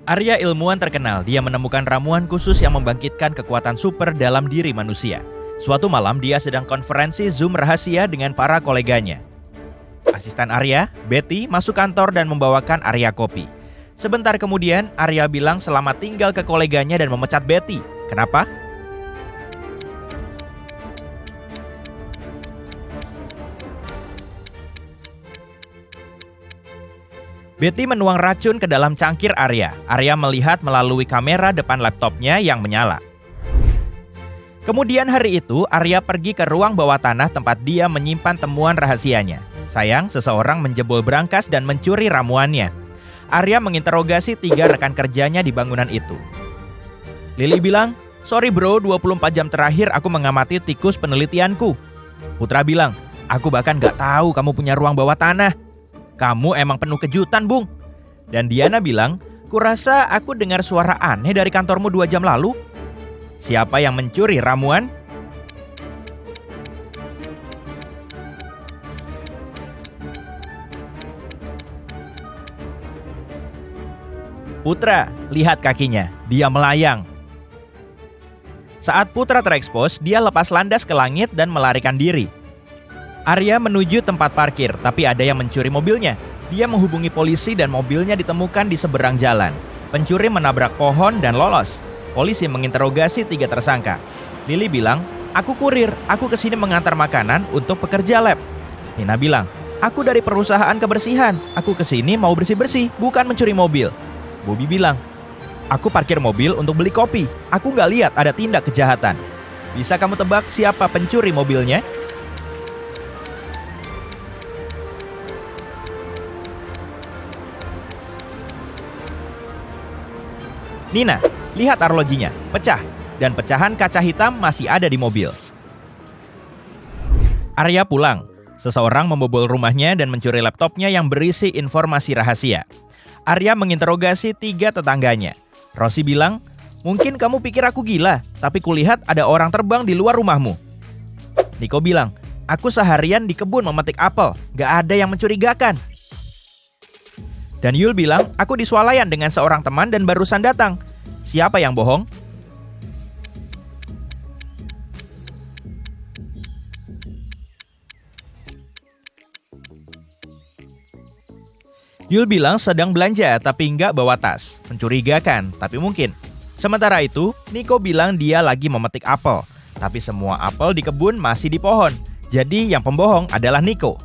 Arya ilmuwan terkenal, dia menemukan ramuan khusus yang membangkitkan kekuatan super dalam diri manusia. Suatu malam dia sedang konferensi Zoom rahasia dengan para koleganya. Asisten Arya, Betty, masuk kantor dan membawakan Arya kopi. Sebentar kemudian, Arya bilang selamat tinggal ke koleganya dan memecat Betty. Kenapa? Betty menuang racun ke dalam cangkir Arya. Arya melihat melalui kamera depan laptopnya yang menyala. Kemudian hari itu, Arya pergi ke ruang bawah tanah tempat dia menyimpan temuan rahasianya. Sayang, seseorang menjebol brankas dan mencuri ramuannya. Arya menginterogasi 3 rekan kerjanya di bangunan itu. Lily bilang, "Sorry bro, 24 jam terakhir aku mengamati tikus penelitianku." Putra bilang, "Aku bahkan gak tahu kamu punya ruang bawah tanah. Kamu emang penuh kejutan, Bung." Dan Diana bilang, "Kurasa aku dengar suara aneh dari kantormu 2 jam lalu." Siapa yang mencuri ramuan? Putra, lihat kakinya, dia melayang. Saat Putra terekspos, dia lepas landas ke langit dan melarikan diri. Arya menuju tempat parkir, tapi ada yang mencuri mobilnya. Dia menghubungi polisi dan mobilnya ditemukan di seberang jalan. Pencuri menabrak pohon dan lolos. Polisi menginterogasi 3 tersangka. Lily bilang, "Aku kurir, aku kesini mengantar makanan untuk pekerja lab." Nina bilang, "Aku dari perusahaan kebersihan, aku kesini mau bersih-bersih, bukan mencuri mobil." Bobby bilang, "Aku parkir mobil untuk beli kopi, aku nggak lihat ada tindak kejahatan." Bisa kamu tebak siapa pencuri mobilnya? Nina, lihat arlojinya, pecah, dan pecahan kaca hitam masih ada di mobil. Arya pulang. Seseorang membobol rumahnya dan mencuri laptopnya yang berisi informasi rahasia. Arya menginterogasi 3 tetangganya. Rosie bilang, "Mungkin kamu pikir aku gila, tapi kulihat ada orang terbang di luar rumahmu." Nico bilang, "Aku seharian di kebun memetik apel, gak ada yang mencurigakan." Dan Yul bilang, "Aku di swalayan dengan seorang teman dan barusan datang." Siapa yang bohong? Yul bilang sedang belanja tapi nggak bawa tas. Mencurigakan, tapi mungkin. Sementara itu, Nico bilang dia lagi memetik apel. Tapi semua apel di kebun masih di pohon. Jadi yang pembohong adalah Nico.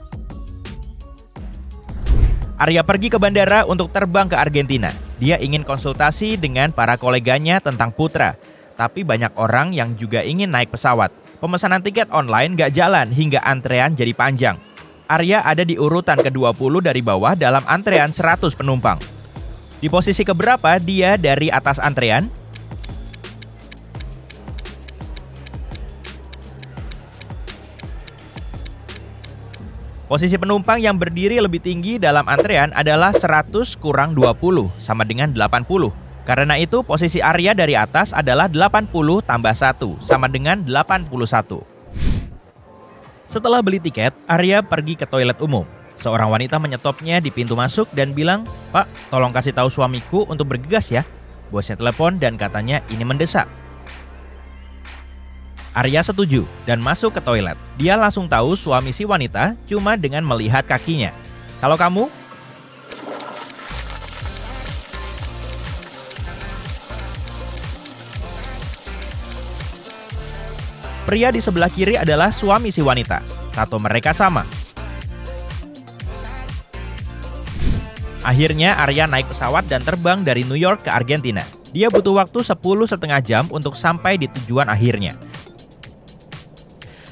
Arya pergi ke bandara untuk terbang ke Argentina. Dia ingin konsultasi dengan para koleganya tentang Putra. Tapi banyak orang yang juga ingin naik pesawat. Pemesanan tiket online gak jalan hingga antrean jadi panjang. Arya ada di urutan ke-20 dari bawah dalam antrean 100 penumpang. Di posisi keberapa dia dari atas antrean? Posisi penumpang yang berdiri lebih tinggi dalam antrean adalah 100 kurang 20 sama dengan 80. Karena itu posisi Arya dari atas adalah 80 tambah 1 sama dengan 81. Setelah beli tiket, Arya pergi ke toilet umum. Seorang wanita menyetopnya di pintu masuk dan bilang, "Pak, tolong kasih tahu suamiku untuk bergegas ya." Bosnya telepon dan katanya ini mendesak. Arya setuju dan masuk ke toilet. Dia langsung tahu suami si wanita cuma dengan melihat kakinya. Kalau kamu? Pria di sebelah kiri adalah suami si wanita. Tato mereka sama. Akhirnya Arya naik pesawat dan terbang dari New York ke Argentina. Dia butuh waktu 10,5 jam untuk sampai di tujuan akhirnya.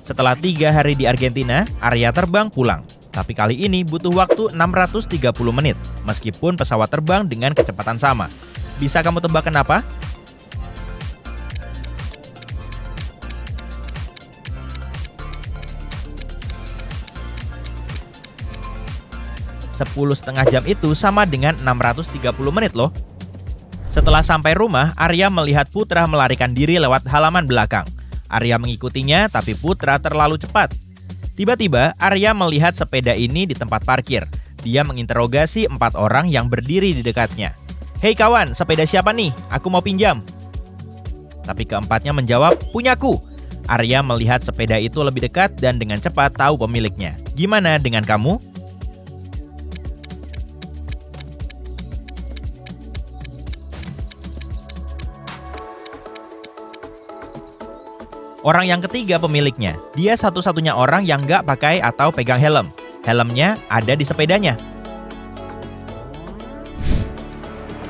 Setelah 3 hari di Argentina, Arya terbang pulang. Tapi kali ini butuh waktu 630 menit, meskipun pesawat terbang dengan kecepatan sama. Bisa kamu tebak kenapa? ,5 jam itu sama dengan 630 menit loh. Setelah sampai rumah, Arya melihat Putra melarikan diri lewat halaman belakang. Arya mengikutinya, tapi Putra terlalu cepat. Tiba-tiba, Arya melihat sepeda ini di tempat parkir. Dia menginterogasi 4 orang yang berdiri di dekatnya. "Hei kawan, sepeda siapa nih? Aku mau pinjam." Tapi keempatnya menjawab, "Punyaku." Arya melihat sepeda itu lebih dekat dan dengan cepat tahu pemiliknya. Gimana dengan kamu? Orang yang ketiga pemiliknya. Dia satu-satunya orang yang nggak pakai atau pegang helm. Helmnya ada di sepedanya.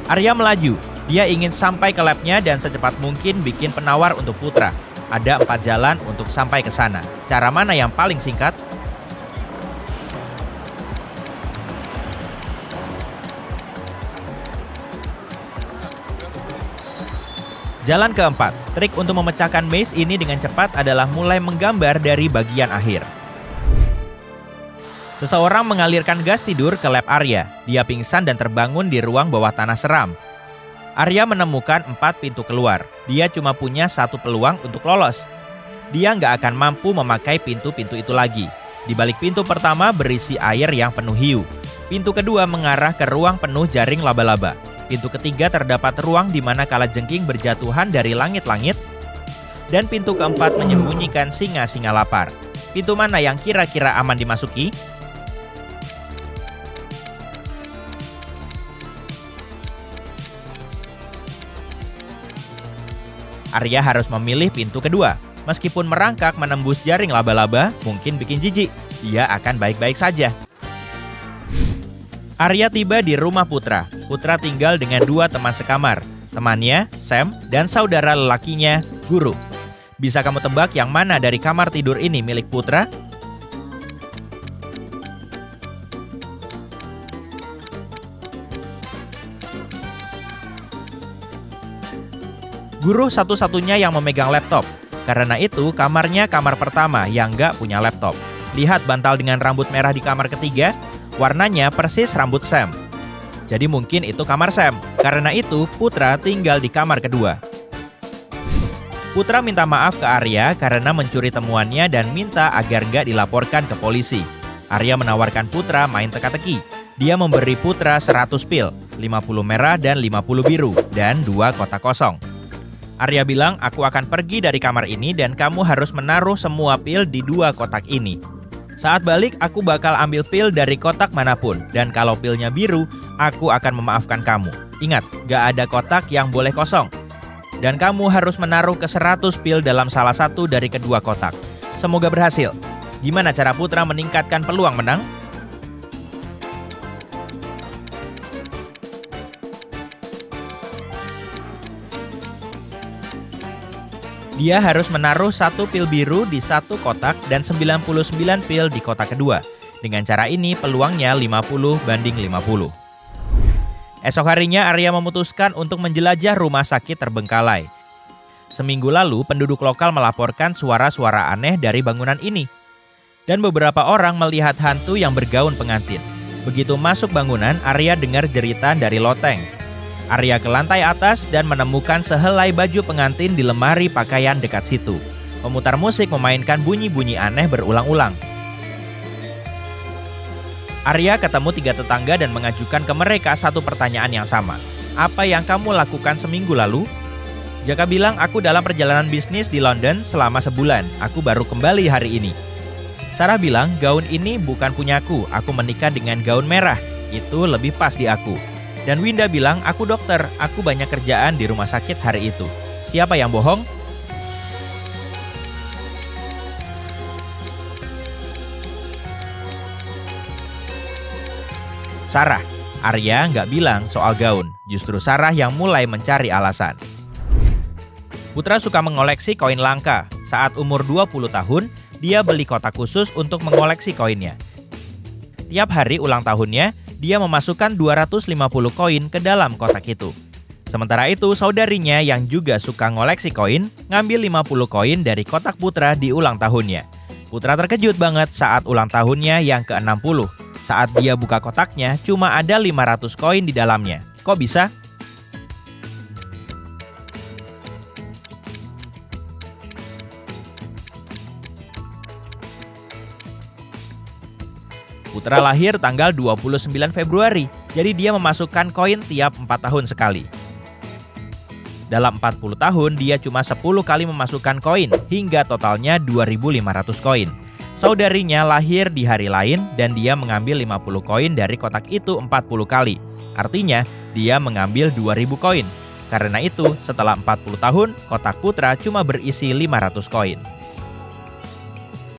Arya melaju. Dia ingin sampai ke labnya dan secepat mungkin bikin penawar untuk Putra. Ada 4 jalan untuk sampai ke sana. Cara mana yang paling singkat? Jalan keempat, trik untuk memecahkan maze ini dengan cepat adalah mulai menggambar dari bagian akhir. Seseorang mengalirkan gas tidur ke lab Arya. Dia pingsan dan terbangun di ruang bawah tanah seram. Arya menemukan 4 pintu keluar. Dia cuma punya 1 peluang untuk lolos. Dia nggak akan mampu memakai pintu-pintu itu lagi. Di balik pintu pertama berisi air yang penuh hiu. Pintu kedua mengarah ke ruang penuh jaring laba-laba. Pintu ketiga terdapat ruang di mana kalajengking berjatuhan dari langit-langit. Dan pintu keempat menyembunyikan singa-singa lapar. Pintu mana yang kira-kira aman dimasuki? Arya harus memilih pintu kedua. Meskipun merangkak menembus jaring laba-laba, mungkin bikin jijik. Dia akan baik-baik saja. Arya tiba di rumah Putra. Putra tinggal dengan 2 teman sekamar. Temannya, Sam, dan saudara lelakinya, Guru. Bisa kamu tebak yang mana dari kamar tidur ini milik Putra? Guru satu-satunya yang memegang laptop. Karena itu, kamarnya kamar pertama yang nggak punya laptop. Lihat bantal dengan rambut merah di kamar ketiga. Warnanya persis rambut Sam. Jadi mungkin itu kamar Sam. Karena itu, Putra tinggal di kamar kedua. Putra minta maaf ke Arya karena mencuri temuannya dan minta agar nggak dilaporkan ke polisi. Arya menawarkan Putra main teka-teki. Dia memberi Putra 100 pil, 50 merah dan 50 biru, dan 2 kotak kosong. Arya bilang, "Aku akan pergi dari kamar ini dan kamu harus menaruh semua pil di 2 kotak ini. Saat balik, aku bakal ambil pil dari kotak manapun. Dan kalau pilnya biru, aku akan memaafkan kamu. Ingat, gak ada kotak yang boleh kosong. Dan kamu harus menaruh ke 100 pil dalam salah satu dari kedua kotak. Semoga berhasil." Gimana cara Putra meningkatkan peluang menang? Dia harus menaruh 1 pil biru di 1 kotak dan 99 pil di kotak kedua. Dengan cara ini peluangnya 50-50. Esok harinya Arya memutuskan untuk menjelajah rumah sakit terbengkalai. Seminggu lalu penduduk lokal melaporkan suara-suara aneh dari bangunan ini. Dan beberapa orang melihat hantu yang bergaun pengantin. Begitu masuk bangunan, Arya dengar jeritan dari loteng. Arya ke lantai atas dan menemukan sehelai baju pengantin di lemari pakaian dekat situ. Pemutar musik memainkan bunyi-bunyi aneh berulang-ulang. Arya ketemu 3 tetangga dan mengajukan ke mereka satu pertanyaan yang sama. "Apa yang kamu lakukan seminggu lalu?" Jaka bilang, "Aku dalam perjalanan bisnis di London selama sebulan. Aku baru kembali hari ini." Sarah bilang, "Gaun ini bukan punyaku. Aku menikah dengan gaun merah. Itu lebih pas di aku." Dan Winda bilang, "Aku dokter, aku banyak kerjaan di rumah sakit hari itu." Siapa yang bohong? Sarah. Arya nggak bilang soal gaun. Justru Sarah yang mulai mencari alasan. Putra suka mengoleksi koin langka. Saat umur 20 tahun, dia beli kotak khusus untuk mengoleksi koinnya. Tiap hari ulang tahunnya, dia memasukkan 250 koin ke dalam kotak itu. Sementara itu, saudarinya yang juga suka ngoleksi koin, ngambil 50 koin dari kotak Putra di ulang tahunnya. Putra terkejut banget saat ulang tahunnya yang ke-60. Saat dia buka kotaknya, cuma ada 500 koin di dalamnya. Kok bisa? Putra lahir tanggal 29 Februari. Jadi dia memasukkan koin tiap 4 tahun sekali. Dalam 40 tahun, dia cuma 10 kali memasukkan koin, hingga totalnya 2.500 koin. Saudarinya lahir di hari lain, dan dia mengambil 50 koin dari kotak itu 40 kali. Artinya, dia mengambil 2.000 koin. Karena itu, setelah 40 tahun, kotak putra cuma berisi 500 koin.